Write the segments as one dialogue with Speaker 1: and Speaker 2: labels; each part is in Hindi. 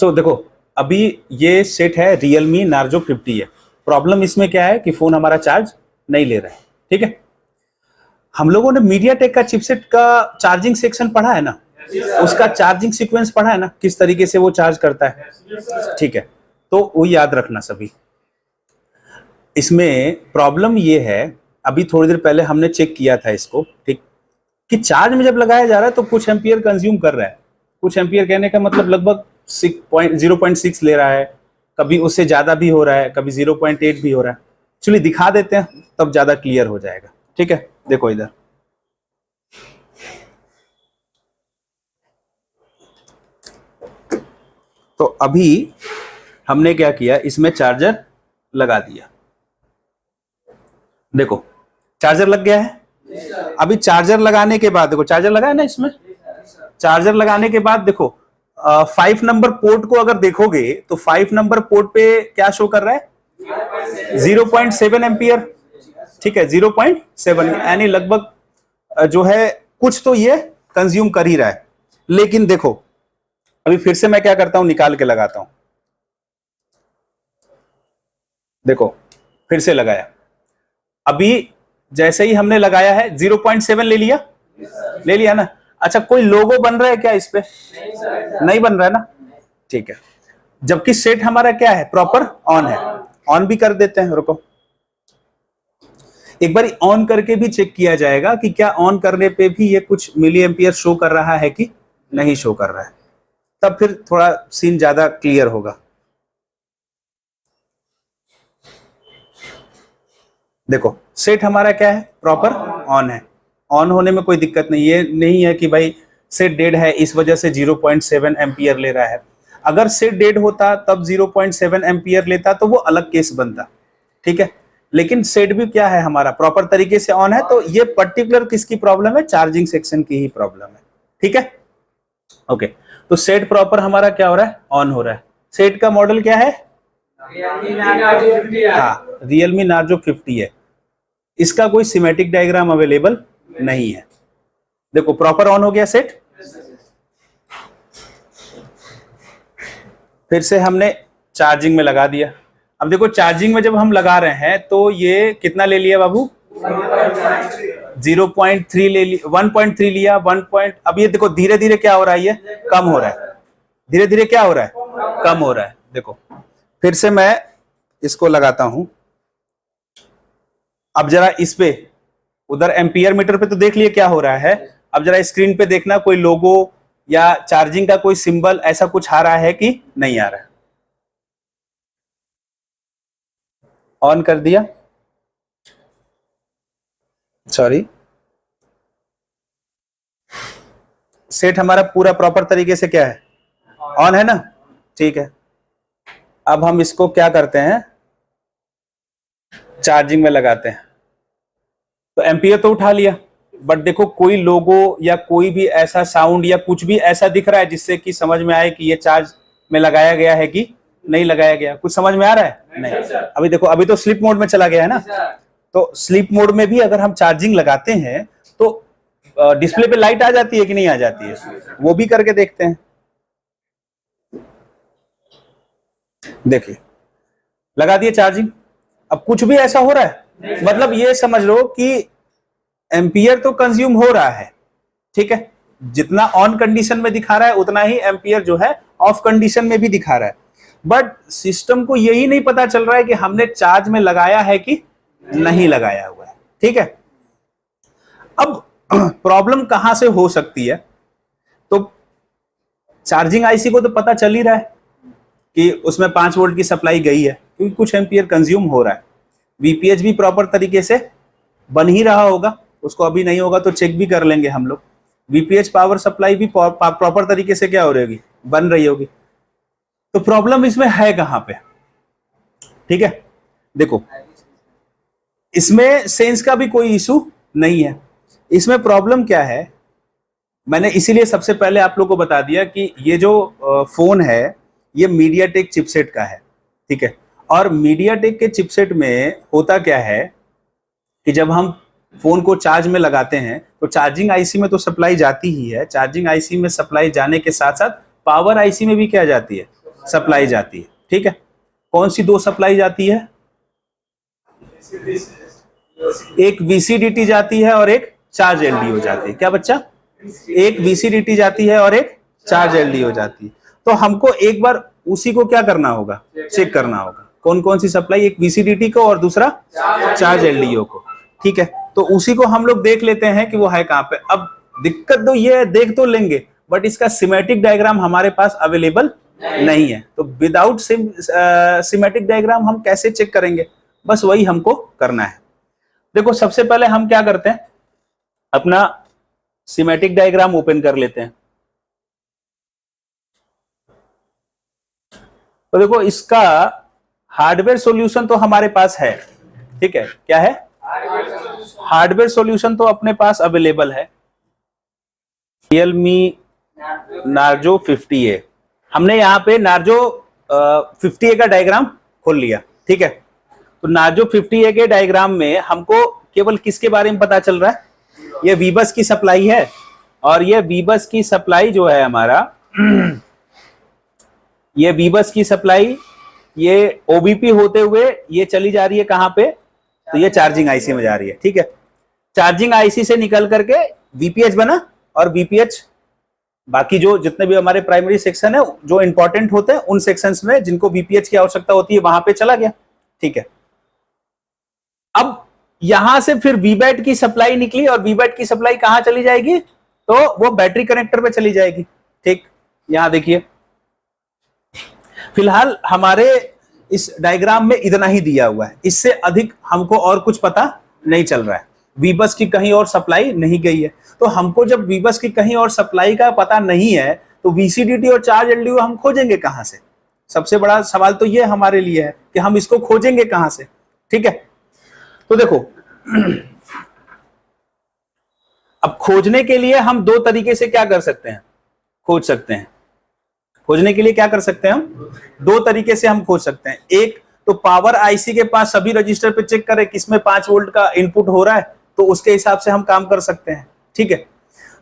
Speaker 1: सो देखो, अभी ये सेट है Realme Narzo 50 है। प्रॉब्लम इसमें क्या है कि फोन हमारा चार्ज नहीं ले रहा है। ठीक है, हम लोगों ने मीडियाटेक का चिपसेट का चार्जिंग सेक्शन पढ़ा है ना, उसका चार्जिंग सीक्वेंस पढ़ा है ना, किस तरीके से वो चार्ज करता है। ठीक है, तो वो याद रखना सभी। इसमें प्रॉब्लम ये है, अभी थोड़ी देर पहले हमने चेक किया था इसको, ठीक, कि चार्ज में जब लगाया जा रहा है तो कुछ एम्पियर कंज्यूम कर रहा है। कुछ एम्पियर कहने का मतलब लगभग 0.6 ले रहा है, कभी उससे ज्यादा भी हो रहा है, कभी 0.8 भी हो रहा है। चलिए दिखा देते हैं, तब ज्यादा क्लियर हो जाएगा। ठीक है, देखो इधर, तो अभी हमने क्या किया, इसमें चार्जर लगा दिया। देखो चार्जर लग गया है। अभी चार्जर लगाने के बाद देखो, चार्जर लगा है ना इसमें, चार्जर लगाने के बाद देखो 5 नंबर पोर्ट को अगर देखोगे तो 5 नंबर पोर्ट पे क्या शो कर रहा है, 0.7 एम्पियर। ठीक है, 0.7 यानी लगभग जो है कुछ तो ये कंज्यूम कर ही रहा है। लेकिन देखो अभी फिर से मैं क्या करता हूं, निकाल के लगाता हूं। देखो फिर से लगाया, अभी जैसे ही हमने लगाया है 0.7 ले लिया ना। अच्छा, कोई लोगो बन रहा है क्या इस पे? नहीं बन रहा है ना। ठीक है, जबकि सेट हमारा क्या है, प्रॉपर ऑन है। ऑन भी कर देते हैं, रुको एक बार ऑन करके भी चेक किया जाएगा कि क्या ऑन करने पे भी ये कुछ मिली एम्पियर शो कर रहा है कि नहीं शो कर रहा है, तब फिर थोड़ा सीन ज्यादा क्लियर होगा। देखो सेट हमारा क्या है, प्रॉपर ऑन है। ऑन होने में कोई दिक्कत नहीं, ये नहीं है कि भाई सेट डेड है इस वजह से 0.7 एम्पियर ले रहा है। अगर सेट डेड होता तब 0.7 एम्पियर लेता तो वो अलग केस बनता। ठीक है, लेकिन सेट भी क्या है हमारा प्रॉपर तरीके से ऑन है, तो ये पर्टिकुलर किसकी प्रॉब्लम है, चार्जिंग सेक्शन की ही प्रॉब्लम है। ठीक है, ओके, तो सेट प्रॉपर हमारा क्या हो रहा है, ऑन हो रहा है। सेट का मॉडल क्या है, हाँ Realme Narzo 50 है। इसका कोई सिमेटिक डायग्राम अवेलेबल नहीं है। देखो प्रॉपर ऑन हो गया सेट। फिर से हमने चार्जिंग में लगा दिया। अब देखो चार्जिंग में जब हम लगा रहे हैं तो ये कितना ले लिया बाबू, 0.3 ले लिया, 1.3 लिया, 1. अब ये देखो धीरे धीरे क्या हो रहा है, ये कम हो रहा है। धीरे धीरे क्या हो रहा है, कम हो रहा है। देखो फिर से मैं इसको लगाता हूं। अब जरा इस पे, उधर एम्पियर मीटर पे तो देख लिए क्या हो रहा है, अब जरा स्क्रीन पे देखना कोई लोगो या चार्जिंग का कोई सिंबल ऐसा कुछ आ रहा है कि नहीं आ रहा है। ऑन कर दिया, सॉरी, सेट हमारा पूरा प्रॉपर तरीके से क्या है, ऑन है ना। ठीक है, अब हम इसको क्या करते हैं, चार्जिंग में लगाते हैं। तो एम्पियर तो उठा लिया, बट देखो कोई लोगो या कोई भी ऐसा साउंड या कुछ भी ऐसा दिख रहा है जिससे कि समझ में आए कि ये चार्ज में लगाया गया है कि नहीं लगाया गया, कुछ समझ में आ रहा है? नहीं। अभी देखो अभी तो स्लीप मोड में चला गया है ना, तो स्लीप मोड में भी अगर हम चार्जिंग लगाते हैं तो डिस्प्ले पे लाइट आ जाती है कि नहीं आ जाती है, वो भी करके देखते हैं। देखिए लगा दिए चार्जिंग, अब कुछ भी ऐसा हो रहा है, मतलब ये समझ लो कि एम्पियर तो कंज्यूम हो रहा है। ठीक है, जितना ऑन कंडीशन में दिखा रहा है उतना ही एम्पियर जो है ऑफ कंडीशन में भी दिखा रहा है, बट सिस्टम को यही नहीं पता चल रहा है कि हमने चार्ज में लगाया है कि नहीं लगाया हुआ है। ठीक है, अब प्रॉब्लम कहां से हो सकती है, तो चार्जिंग आईसी को तो पता चल ही रहा है कि उसमें 5 वोल्ट की सप्लाई गई है क्योंकि कुछ एम्पियर कंज्यूम हो रहा है। वीपीएच भी प्रॉपर तरीके से बन ही रहा होगा, उसको अभी नहीं होगा तो चेक भी कर लेंगे हम लोग। वीपीएच पावर सप्लाई भी प्रॉपर तरीके से क्या हो रही होगी, बन रही होगी। तो प्रॉब्लम इसमें है कहां पे, ठीक है, देखो इसमें सेंस का भी कोई इशू नहीं है। इसमें प्रॉब्लम क्या है, मैंने इसीलिए सबसे पहले आप लोगों को बता दिया कि ये जो फोन है ये मीडियाटेक चिपसेट का है। ठीक है, और मीडियाटेक के चिपसेट में होता क्या है कि जब हम फोन को चार्ज में लगाते हैं तो चार्जिंग आईसी में तो सप्लाई जाती ही है, चार्जिंग आईसी में सप्लाई जाने के साथ साथ पावर आईसी में भी क्या जाती है, सप्लाई जाती है, ठीक है। कौन सी दो सप्लाई जाती है? एक वीसीडीटी जाती है और एक चार्ज एलडीओ जाती है। क्या बच्चा? एक वीसीडीटी जाती है और एक चार्ज एलडीओ जाती है। तो हमको एक बार उसी को क्या करना होगा? चेक करना होगा कौन कौन सी सप्लाई, एक वीसीडीटी को और दूसरा चार्ज एलडीओ को, ठीक है। तो उसी को हम लोग देख लेते हैं कि वो है कहां पे। अब दिक्कत तो ये है, देख तो लेंगे बट इसका सिमेटिक डायग्राम हमारे पास अवेलेबल नहीं है। तो विदाउट सिमेटिक डायग्राम हम कैसे चेक करेंगे? बस वही हमको करना है। देखो सबसे पहले हम क्या करते हैं, अपना सिमेटिक डायग्राम ओपन कर लेते हैं। तो देखो इसका हार्डवेयर सॉल्यूशन तो हमारे पास है, ठीक है। क्या है? हार्डवेयर सॉल्यूशन तो अपने पास अवेलेबल है। रियलमी नार्जो 50A, हमने यहाँ पे नार्जो 50A का डायग्राम खोल लिया, ठीक है। तो नार्जो 50A के डायग्राम में हमको केवल किसके बारे में पता चल रहा है? ये वीबस की सप्लाई है, और ये वीबस की सप्लाई जो है हमारा ये वीबस की सप्लाई ये ओबीपी होते हुए ये चली जा रही है कहां पे? तो ये चार्जिंग आईसी में जा रही है, ठीक है। चार्जिंग आईसी से निकल करके वीपीएच बना, और वीपीएच बाकी जो जितने भी हमारे प्राइमरी सेक्शन है जो इंपॉर्टेंट होते हैं उन सेक्शंस में जिनको वीपीएच की आवश्यकता होती है वहां पे चला गया, ठीक है। अब यहां से फिर वीबैट की सप्लाई निकली, और वीबैट की सप्लाई कहां चली जाएगी? तो वो बैटरी कनेक्टर पे चली जाएगी, ठीक। यहां देखिए फिलहाल हमारे इस डायग्राम में इतना ही दिया हुआ है, इससे अधिक हमको और कुछ पता नहीं चल रहा है। वीबस की कहीं और सप्लाई नहीं गई है। तो हमको जब वीबस की कहीं और सप्लाई का पता नहीं है तो वीसीडीटी और चार्ज एलडीओ हम खोजेंगे कहां से? सबसे बड़ा सवाल तो ये हमारे लिए है कि हम इसको खोजेंगे कहां से, ठीक है। तो देखो अब खोजने के लिए हम दो तरीके से क्या कर सकते हैं, खोज सकते हैं। खोजने के लिए क्या कर सकते हैं हम? दो तरीके से हम खोज सकते हैं। एक तो पावर आईसी के पास सभी रजिस्टर पे चेक करें किसमें 5 वोल्ट का इनपुट हो रहा है, तो उसके हिसाब से हम काम कर सकते हैं, ठीक है।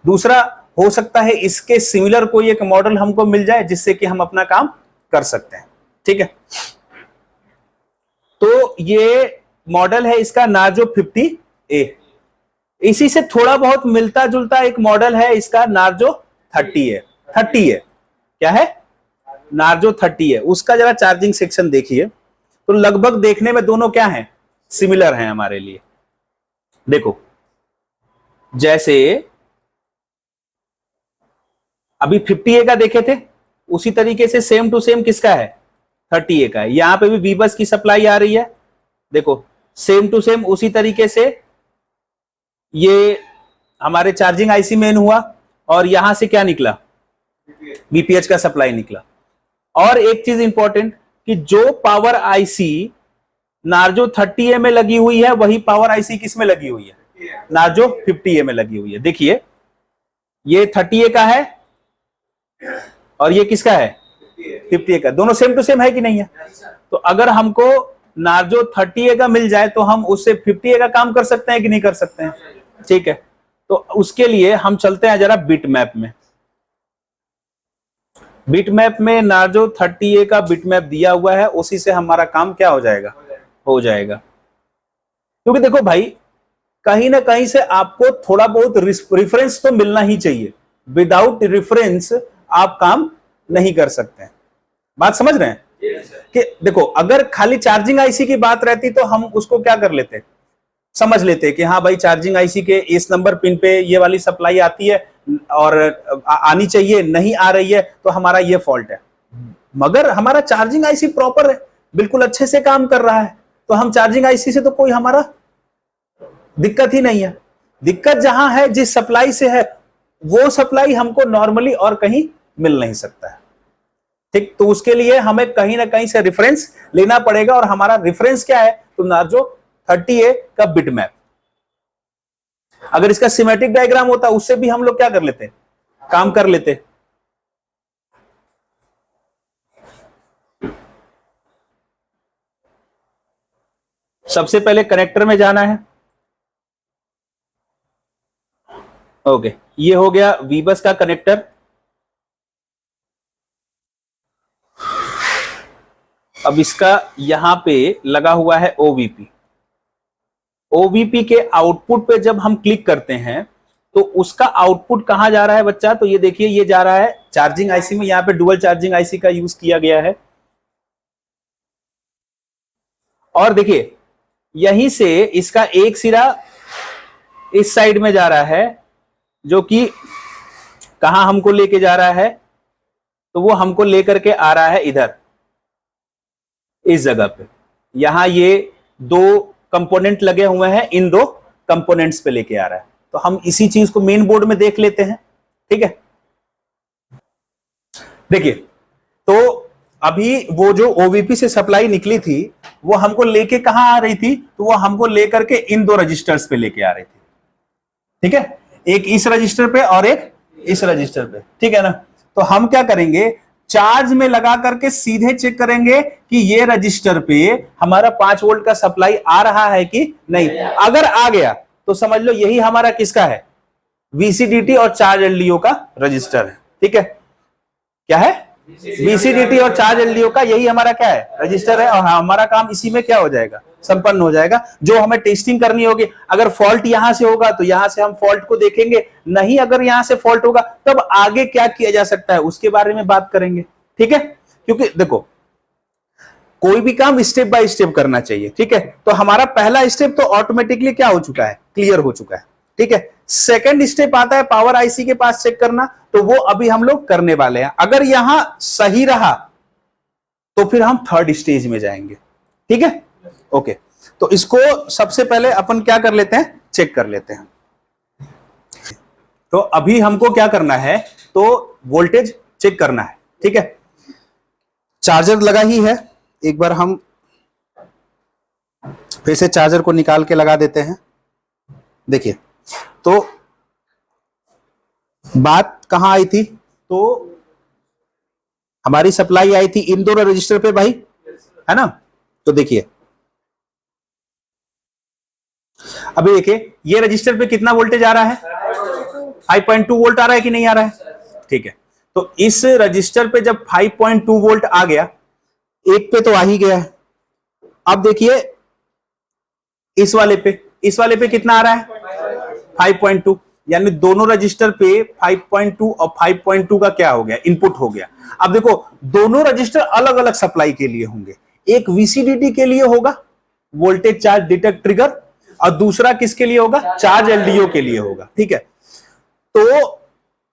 Speaker 1: दूसरा हो सकता है इसके सिमिलर कोई एक मॉडल हमको मिल जाए जिससे कि हम अपना काम कर सकते हैं, ठीक है। तो ये मॉडल है इसका नार्जो 50A। इसी से थोड़ा बहुत मिलता जुलता एक मॉडल है इसका नार्जो 30A। 30A क्या है? Narzo 30A। उसका जरा चार्जिंग सेक्शन देखिए तो लगभग देखने में दोनों क्या है? सिमिलर हैं हमारे लिए। देखो जैसे अभी 50A का देखे थे उसी तरीके से सेम टू सेम किसका है? 30A का है। यहां पे भी वीबस की सप्लाई आ रही है, देखो सेम टू सेम उसी तरीके से ये हमारे चार्जिंग आईसी मेन हुआ, और यहां से क्या निकला? वीपीएच का सप्लाई निकला। और एक चीज इंपॉर्टेंट कि जो पावर आईसी नार्जो 30A में लगी हुई है वही पावर आईसी किस में लगी हुई है? नार्जो 50A में लगी हुई है। देखिए ये 30A का है और ये किसका है? 50A का। दोनों सेम टू सेम है कि नहीं है? तो अगर हमको नार्जो 30A का मिल जाए तो हम उससे 50A का काम कर सकते हैं कि नहीं कर सकते हैं? ठीक है। तो उसके लिए हम चलते हैं जरा बिट मैप में। बिट मैप में नार्जो 30A का बिट मैप दिया हुआ है, उसी से हमारा काम क्या हो जाएगा? हो जाएगा। क्योंकि देखो भाई कहीं ना कहीं से आपको थोड़ा बहुत रिफरेंस तो मिलना ही चाहिए। विदाउट रिफरेंस आप काम नहीं कर सकते हैं। बात समझ रहे हैं? कि देखो अगर खाली चार्जिंग आईसी की बात रहती तो हम उसको क्या कर लेते, समझ लेते कि हाँ भाई चार्जिंग आईसी के इस नंबर पिन पे ये वाली सप्लाई आती है और आनी चाहिए, नहीं आ रही है तो हमारा ये फॉल्ट है। मगर हमारा चार्जिंग आईसी प्रॉपर है, बिल्कुल अच्छे से काम कर रहा है, तो हम चार्जिंग आईसी से तो कोई हमारा दिक्कत ही नहीं है। दिक्कत जहां है जिस सप्लाई से है वो सप्लाई हमको नॉर्मली और कहीं मिल नहीं सकता है, ठीक। तो उसके लिए हमें कहीं ना कहीं से रेफरेंस लेना पड़ेगा, और हमारा रेफरेंस क्या है? तो नार्जो 30A का बिट मैप। अगर इसका सिमेट्रिक डायग्राम होता उससे भी हम लोग क्या कर लेते, काम कर लेते। सबसे पहले कनेक्टर में जाना है। ओके, ये हो गया वीबस का कनेक्टर। अब इसका यहां पे लगा हुआ है ओवीपी। ओवीपी के आउटपुट पे जब हम क्लिक करते हैं तो उसका आउटपुट कहां जा रहा है बच्चा? तो ये देखिए, ये जा रहा है चार्जिंग आईसी में। यहां पे डुअल चार्जिंग आईसी का यूज किया गया है। और देखिए, यहीं से इसका एक सिरा इस साइड में जा रहा है, जो कि कहां हमको लेके जा रहा है? तो वो हमको लेकर के आ रहा है इधर, इस जगह पे। यहां ये दो कंपोनेंट लगे हुए हैं, इन दो कंपोनेंट्स पे लेके आ रहा है। तो हम इसी चीज को मेन बोर्ड में देख लेते हैं। ठीक है, देखिए, तो अभी वो जो ओवीपी से सप्लाई निकली थी वो हमको लेके कहां आ रही थी? तो वो हमको लेकर के इन दो रजिस्टर्स पे लेके आ रही थी। ठीक है, एक इस रजिस्टर पे और एक इस रजिस्टर पे। ठीक है ना? तो हम क्या करेंगे, चार्ज में लगा करके सीधे चेक करेंगे कि ये रजिस्टर पे हमारा 5 वोल्ट का सप्लाई आ रहा है कि नहीं। अगर आ गया तो समझ लो यही हमारा किसका है? वीसीडीटी और चार्ज एलडीओ का रजिस्टर है। ठीक है, क्या है? वीसीडीटी और चार्ज एलडीओ का यही हमारा क्या है? रजिस्टर है। और हमारा काम इसी में क्या हो जाएगा? संपन्न हो जाएगा। जो हमें टेस्टिंग करनी होगी, अगर फॉल्ट यहां से होगा तो यहां से हम फॉल्ट को देखेंगे, नहीं अगर यहां से फॉल्ट होगा तब आगे क्या किया जा सकता है उसके बारे में बात करेंगे। ठीक है, क्योंकि देखो, कोई भी काम स्टेप बाय स्टेप करना चाहिए। ठीक है, तो हमारा पहला स्टेप तो ऑटोमेटिकली क्या हो चुका है? क्लियर हो चुका है। ठीक है, सेकंड स्टेप आता है पावर आईसी के पास चेक करना, तो वो अभी हम लोग करने वाले हैं। अगर यहां सही रहा तो फिर हम थर्ड स्टेज में जाएंगे। ठीक है, ओके। तो इसको सबसे पहले अपन क्या कर लेते हैं? चेक कर लेते हैं। तो अभी हमको क्या करना है? तो वोल्टेज चेक करना है। ठीक है, चार्जर लगा ही है। एक बार हम फिर से चार्जर को निकाल के लगा देते हैं। देखिए, तो बात कहां आई थी? तो हमारी सप्लाई आई थी इन दोनों रजिस्टर पे भाई, है ना? तो देखिए, अभी देखिए, ये रजिस्टर पे कितना वोल्टेज आ रहा है? 5.2 वोल्ट आ रहा है कि नहीं आ रहा है? ठीक है, तो इस रजिस्टर पे जब 5.2 वोल्ट आ गया, एक पे तो आ ही गया है। अब देखिए इस वाले पे कितना आ रहा है? 5.2। यानी दोनों रजिस्टर पे 5.2 और 5.2 का क्या हो गया? इनपुट हो गया। अब देखो, दोनों रजिस्टर अलग अलग सप्लाई के लिए होंगे। एक वीसीडीटी के लिए होगा, वोल्टेज चार्ज डिटेक्ट ट्रिगर, और दूसरा किसके लिए होगा? चार्ज एलडीओ के लिए होगा। ठीक है, तो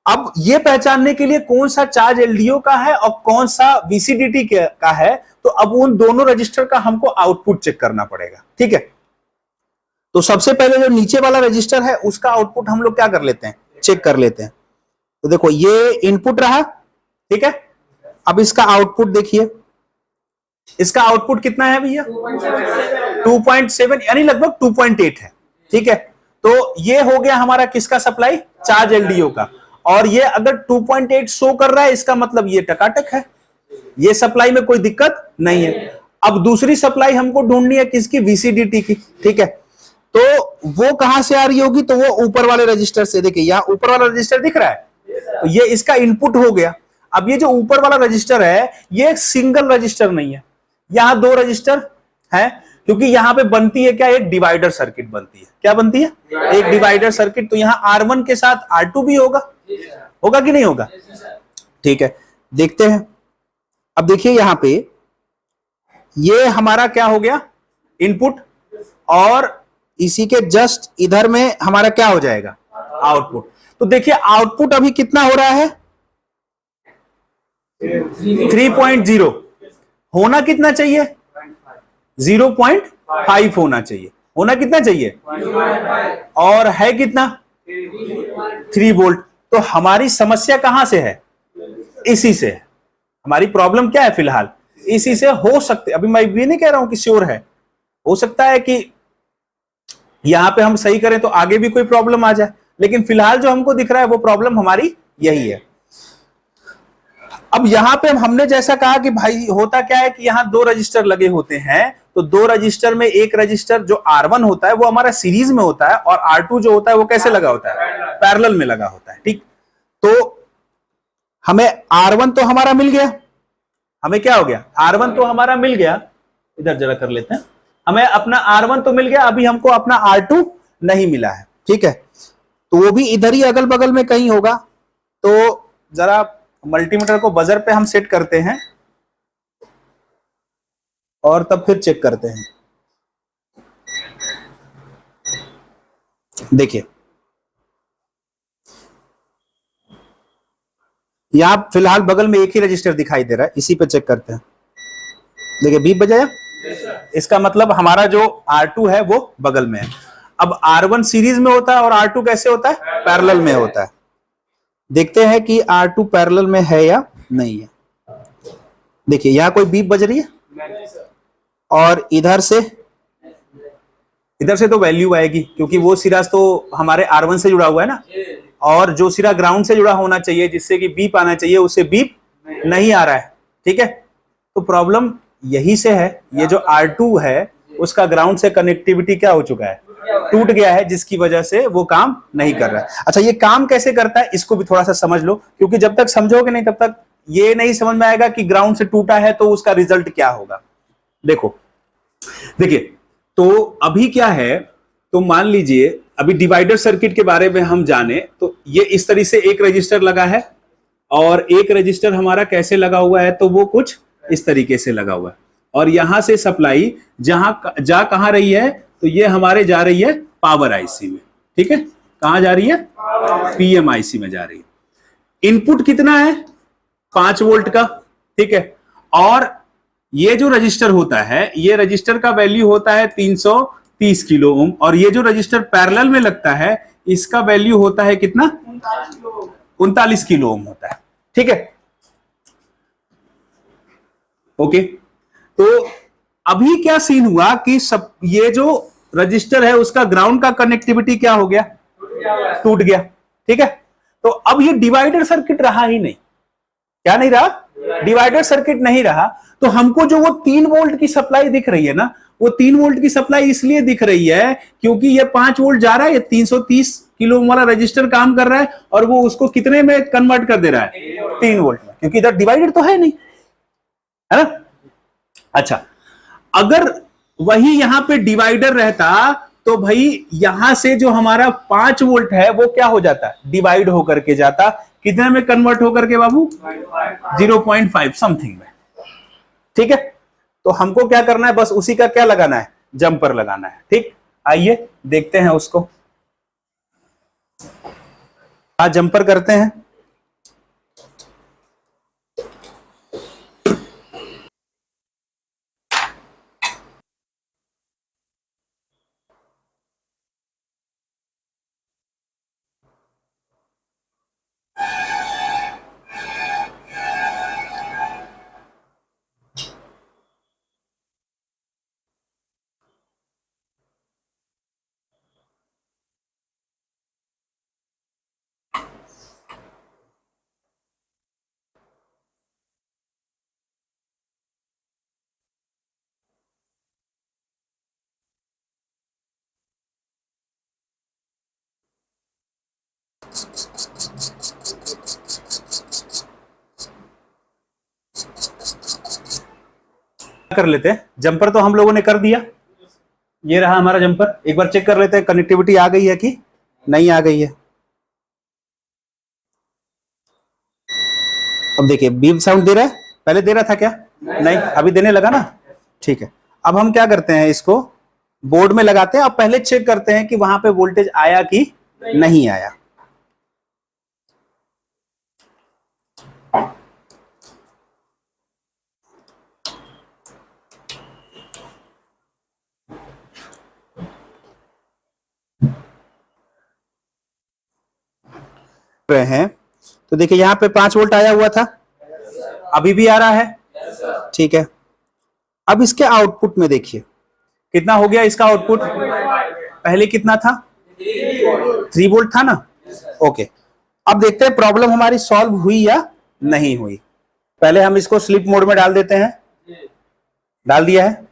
Speaker 1: अब ये पहचानने के लिए कौन सा चार्ज एलडीओ का है और कौन सा वीसीडीटी का है, तो अब उन दोनों रजिस्टर का हमको आउटपुट चेक करना पड़ेगा। ठीक है, तो सबसे पहले जो नीचे वाला रजिस्टर है उसका आउटपुट हम लोग क्या कर लेते हैं? चेक कर लेते हैं। तो देखो, ये इनपुट रहा। ठीक है, अब इसका आउटपुट देखिए, इसका आउटपुट कितना है भैया? 2.7, यानी लगभग 2.8 है। ठीक है, तो ये हो गया हमारा किसका सप्लाई? चार्ज एलडीओ का। और ये अगर 2.8 शो कर रहा है, इसका मतलब ये टकाटक है, ये सप्लाई में कोई दिक्कत नहीं है। अब दूसरी सप्लाई हमको ढूंढनी है किसकी? वीसीडीटी की। ठीक है, तो वो कहां से आ रही होगी? तो वो ऊपर वाले रजिस्टर से। देखिए, यहां ऊपर वाला रजिस्टर दिख रहा है, तो ये इसका इनपुट हो गया। अब ये जो ऊपर वाला रजिस्टर है, ये एक सिंगल रजिस्टर नहीं है, यहां दो रजिस्टर है, क्योंकि यहां पे बनती है क्या? एक डिवाइडर सर्किट बनती है। क्या बनती है? एक डिवाइडर सर्किट। तो यहां R1 के साथ R2 भी होगा, होगा कि नहीं होगा? ठीक है, देखते हैं। अब देखिए, यहां पे ये हमारा क्या हो गया? इनपुट, और इसी के जस्ट इधर में हमारा क्या हो जाएगा? आउटपुट। तो देखिए, आउटपुट अभी कितना हो रहा है? 3.0। होना कितना चाहिए? 0.5 होना चाहिए। होना कितना चाहिए? और है कितना? 3 वोल्ट। तो हमारी समस्या कहां से है? इसी से है। हमारी प्रॉब्लम क्या है फिलहाल? इसी से हो सकते, अभी मैं भी नहीं कह रहा हूं कि श्योर है, हो सकता है कि यहां पे हम सही करें तो आगे भी कोई प्रॉब्लम आ जाए, लेकिन फिलहाल जो हमको दिख रहा है वो प्रॉब्लम हमारी यही है। अब यहां पे हमने जैसा कहा कि भाई होता क्या है कि यहां दो रजिस्टर लगे होते हैं, तो दो रजिस्टर में एक रजिस्टर जो R1 होता है वो हमारा सीरीज में होता है, और R2 जो होता है वो कैसे लगा होता है? पैरेलल में लगा होता है। ठीक, तो हमें R1 तो हमारा मिल गया, हमें क्या हो गया, R1 तो हमारा मिल गया, इधर जरा कर लेते हैं, हमें अपना R1 तो मिल गया, अभी हमको अपना R2 नहीं मिला है, ठीक है, तो वो भी इधर ही अगल बगल में कहीं होगा। तो जरा मल्टीमीटर को बजर पे हम सेट करते हैं और तब फिर चेक करते हैं। देखिए यहां फिलहाल बगल में एक ही रजिस्टर दिखाई दे रहा है, इसी पे चेक करते हैं। देखिए बीप बजाया, इसका मतलब हमारा जो R2 है वो बगल में है। अब R1 सीरीज में होता है और R2 कैसे होता है, पैरेलल में होता है। देखते हैं कि R2 पैरेलल में है या नहीं है। देखिए यहां कोई बीप बज रही है, और इधर से तो वैल्यू आएगी, क्योंकि वो सिरा तो हमारे R1 से जुड़ा हुआ है ना, और जो सिरा ग्राउंड से जुड़ा होना चाहिए जिससे कि बीप आना चाहिए, उससे बीप नहीं आ रहा है, ठीक है। तो प्रॉब्लम यही से है, ये जो R2 है उसका ग्राउंड से कनेक्टिविटी क्या हो चुका है, टूट गया है, जिसकी वजह से वो काम नहीं कर रहा है। अच्छा ये काम कैसे करता है इसको भी थोड़ा सा समझ लो, क्योंकि जब तक समझोगे नहीं तब तक ये नहीं समझ में आएगा कि ग्राउंड से टूटा है तो उसका रिजल्ट क्या होगा। देखो देखिए, तो अभी क्या है, तो मान लीजिए अभी डिवाइडर सर्किट के बारे में हम जाने, तो ये इस तरह से एक रजिस्टर लगा है, और एक रजिस्टर हमारा कैसे लगा हुआ है, तो वो कुछ इस तरीके से लगा हुआ है, और यहां से सप्लाई जा कहां रही है, तो ये हमारे जा रही है पावर आईसी में, ठीक है, कहां जा रही है, पीएमआईसी में जा रही है। इनपुट कितना है, 5 वोल्ट का, ठीक है, और ये जो रजिस्टर होता है, ये रजिस्टर का वैल्यू होता है 330 किलो ओम, और ये जो रजिस्टर पैरेलल में लगता है इसका वैल्यू होता है कितना, 39 किलो ओम होता है, ठीक है, ओके। तो अभी क्या सीन हुआ कि सब ये जो रजिस्टर है उसका ग्राउंड का कनेक्टिविटी क्या हो गया, टूट गया, ठीक है। तो अब ये डिवाइडर सर्किट रहा ही नहीं, क्या नहीं रहा, डिवाइडर सर्किट नहीं रहा। तो हमको जो वो 3 वोल्ट की सप्लाई दिख रही है ना, वो 3 वोल्ट की सप्लाई इसलिए दिख रही है क्योंकि ये 5 वोल्ट जा रहा है, ये 330 किलो वाला रजिस्टर काम कर रहा है, और वो उसको कितने में कन्वर्ट कर दे रहा है, 3 वोल्ट में, क्योंकि इधर डिवाइडर तो है नहीं, है ना। अच्छा अगर वही यहां पे डिवाइडर रहता तो भाई यहां से जो हमारा 5 वोल्ट है वो क्या हो जाता, डिवाइड होकर के जाता, कितने में कन्वर्ट होकर के बाबू, 0.5 समथिंग में, ठीक है। तो हमको क्या करना है, बस उसी का क्या लगाना है, जंपर लगाना है, ठीक। आइए देखते हैं उसको, आज जंपर करते हैं। कर लेते हैं, जंपर तो हम लोगों ने कर दिया, ये रहा हमारा जंपर। एक बार चेक कर लेते हैं कनेक्टिविटी आ गई है कि नहीं आ गई है। अब देखिए बीप साउंड दे रहा है, पहले दे रहा था क्या, नहीं, अभी देने लगा ना, ठीक है। अब हम क्या करते हैं, इसको बोर्ड में लगाते हैं। अब पहले चेक करते हैं कि वहां पे वोल्टेज आया कि नहीं आया। रहे हैं तो देखिए यहां पे 5 वोल्ट आया हुआ था, अभी भी आ रहा है, ठीक है। अब इसके आउटपुट में देखिए कितना हो गया इसका आउटपुट, पहले कितना था, 3 वोल्ट था ना, ओके। अब देखते हैं प्रॉब्लम हमारी सॉल्व हुई या नहीं हुई। पहले हम इसको स्लीप मोड में डाल देते हैं, डाल दिया है,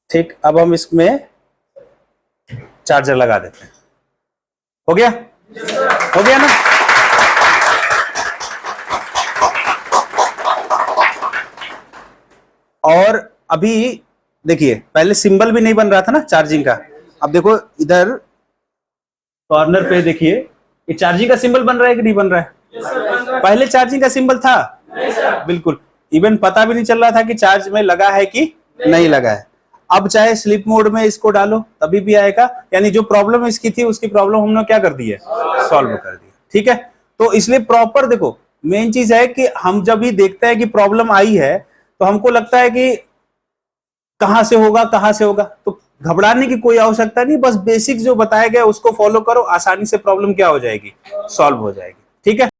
Speaker 1: ठीक। अब हम इसमें चार्जर लगा देते हैं, हो गया, हो गया ना। और अभी देखिए पहले सिंबल भी नहीं बन रहा था ना चार्जिंग का, अब देखो इधर कॉर्नर पे देखिए ये चार्जिंग का सिंबल बन रहा है कि नहीं बन रहा है? पहले चार्जिंग का सिंबल था? बिल्कुल, इवन पता भी नहीं चल रहा था कि चार्ज में लगा है कि नहीं लगा है। अब चाहे स्लीप मोड में इसको डालो तभी भी आएगा, यानी जो प्रॉब्लम इसकी थी उसकी प्रॉब्लम हमने क्या कर दी है, सॉल्व कर दी। ठीक है, तो इसलिए प्रॉपर देखो मेन चीज है कि हम जब भी देखते हैं कि प्रॉब्लम आई है तो हमको लगता है कि कहां से होगा कहां से होगा, तो घबराने की कोई आवश्यकता नहीं, बस बेसिक जो बताया गया उसको फॉलो करो, आसानी से प्रॉब्लम क्या हो जाएगी, सॉल्व हो जाएगी। ठीक है।